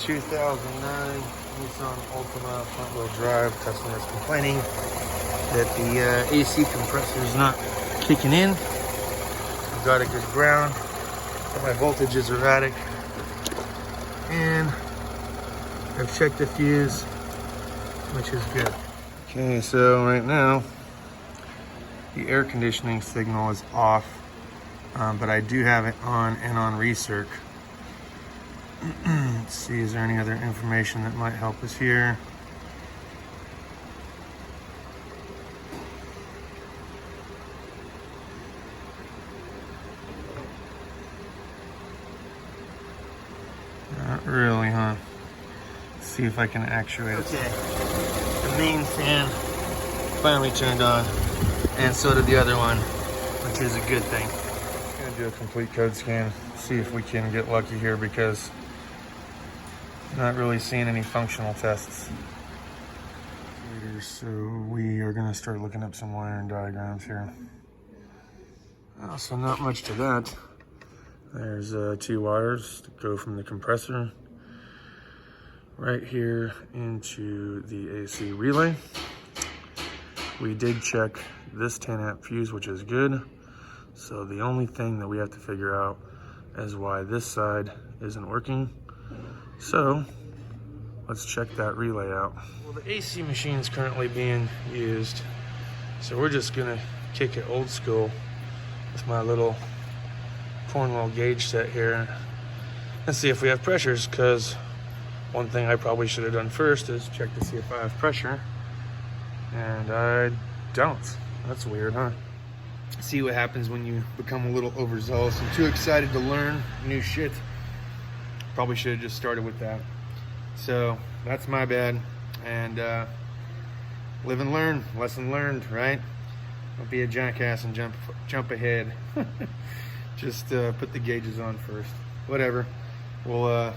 2009 Nissan Altima front-wheel drive. Customer's complaining that the AC compressor is not kicking in. I've got a good ground, but my voltage is erratic. And I've checked the fuse, which is good. Okay, so right now, the air conditioning signal is off, but I do have it on and on recirc. Let's see, is there any other information that might help us here? Not really, huh? Let's see if I can actuate it. Okay, the main fan finally turned on, and so did the other one, which is a good thing. I'm gonna do a complete code scan, see if we can get lucky here, because I'm not really seeing any functional tests. So we are gonna start looking up some wiring diagrams here. So not much to that. There's 2 wires that go from the compressor right here into the AC relay. We did check this 10 amp fuse, which is good. So the only thing that we have to figure out is why this side isn't working. So let's check that relay out. Well, the AC machine is currently being used, so we're just gonna kick it old school with my little Cornwell gauge set here and see if we have pressures, because one thing I probably should have done first is check to see if I have pressure, and I don't. That's weird, huh? See what happens when you become a little overzealous and too excited to learn new shit. Probably should have just started with that. So that's my bad, and live and learn. Lesson learned, right? Don't be a jackass and jump ahead. Just put the gauges on first. Whatever. We'll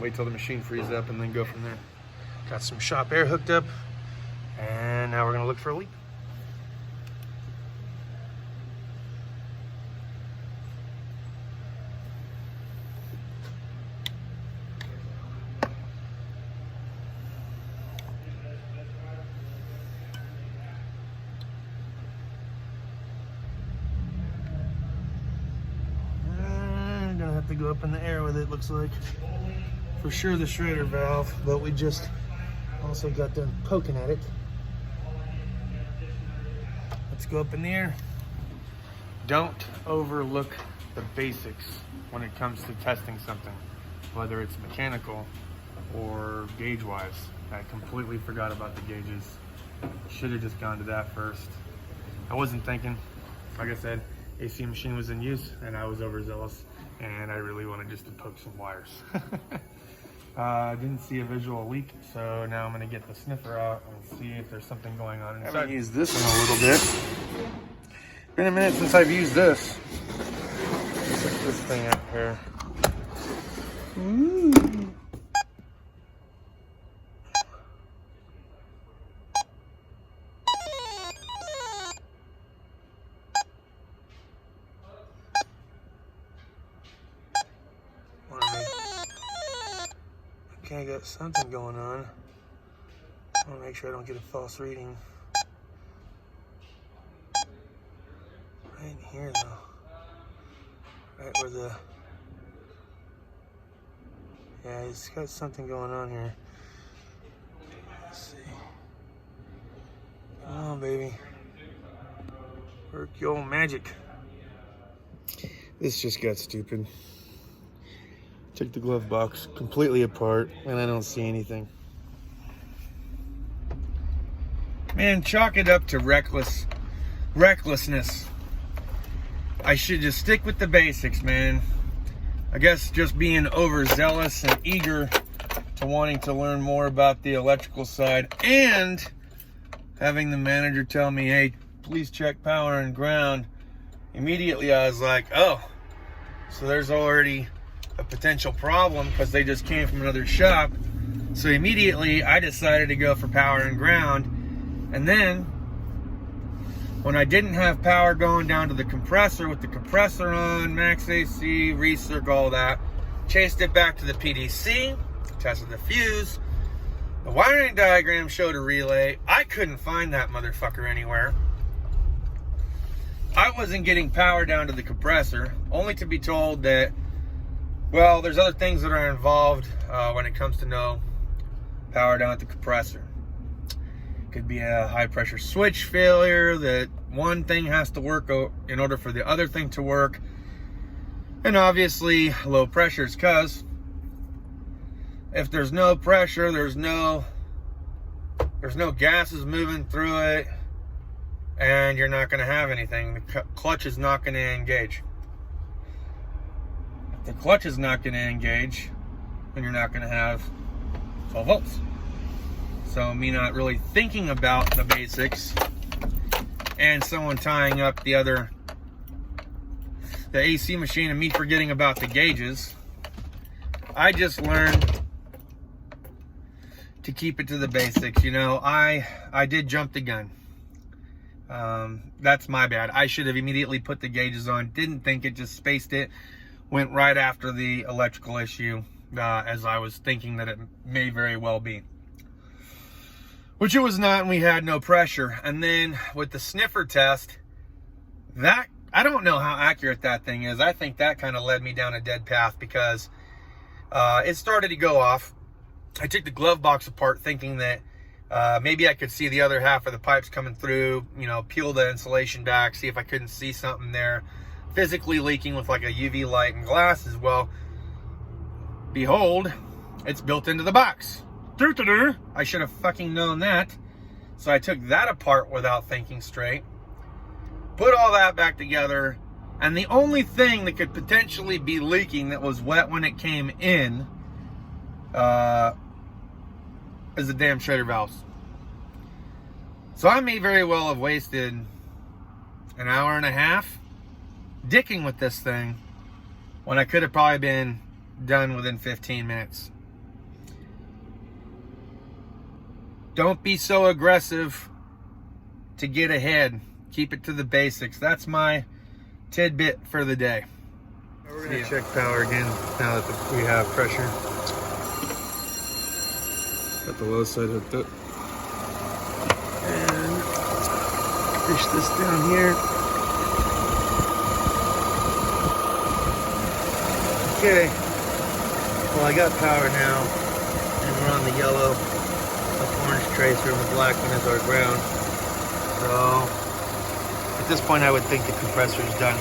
wait till the machine frees up and then go from there. Got some shop air hooked up, and now we're gonna look for a leak. To go up in the air with it, looks like. For sure the Schrader valve, but we just also got done poking at it. Let's go up in the air. Don't overlook the basics when it comes to testing something, whether it's mechanical or gauge wise. I completely forgot about the gauges. Should have just gone to that first. I wasn't thinking. Like I said, AC machine was in use and I was overzealous, and I really wanted just to poke some wires. Didn't see a visual leak, so now I'm gonna get the sniffer out and see if there's something going on inside. I haven't used this in a little bit. Been a minute since I've used this. Check this thing out here. Ooh. Okay, I got something going on. I want to make sure I don't get a false reading. Right in here, though. Right where the... Yeah, it's got something going on here. Let's see. Come on, baby. Work your magic. This just got stupid. Took the glove box completely apart, and I don't see anything. Man, chalk it up to recklessness. I should just stick with the basics, man. I guess just being overzealous and eager to wanting to learn more about the electrical side, and having the manager tell me, hey, please check power and ground. Immediately I was like, oh, so there's already a potential problem because they just came from another shop. So immediately I decided to go for power and ground. And then when I didn't have power going down to the compressor, with the compressor on, max AC, recirc, all that, chased it back to the PDC, tested the fuse. The wiring diagram showed a relay. I couldn't find that motherfucker anywhere. I wasn't getting power down to the compressor, only to be told that, well, there's other things that are involved when it comes to no power down at the compressor. Could be a high pressure switch failure, that one thing has to work in order for the other thing to work. And obviously low pressures, because if there's no pressure, there's no gases moving through it, and you're not going to have anything. The clutch is not going to engage. If the clutch is not going to engage, then you're not going to have 12 volts. So me not really thinking about the basics, and someone tying up the AC machine, and me forgetting about the gauges, I just learned to keep it to the basics. You know, I did jump the gun. That's my bad. I should have immediately put the gauges on. Didn't think it, just spaced it. Went right after the electrical issue, as I was thinking that it may very well be. Which it was not, and we had no pressure. And then with the sniffer test, that, I don't know how accurate that thing is. I think that kind of led me down a dead path, because it started to go off. I took the glove box apart thinking that maybe I could see the other half of the pipes coming through, you know, peel the insulation back, see if I couldn't see something there physically leaking with like a UV light and glasses. Well, behold, it's built into the box. I should have fucking known that. So I took that apart without thinking straight, put all that back together, and the only thing that could potentially be leaking that was wet when it came in is the damn shredder valves. So I may very well have wasted an hour and a half dicking with this thing, when I could have probably been done within 15 minutes. Don't be so aggressive to get ahead. Keep it to the basics. That's my tidbit for the day. We're going to check power again now that we have pressure. Got the low side hooked up. And fish this down here. Okay. Well, I got power now, and we're on the yellow. The orange tracer and the black one is our ground. So at this point I would think the compressor is done.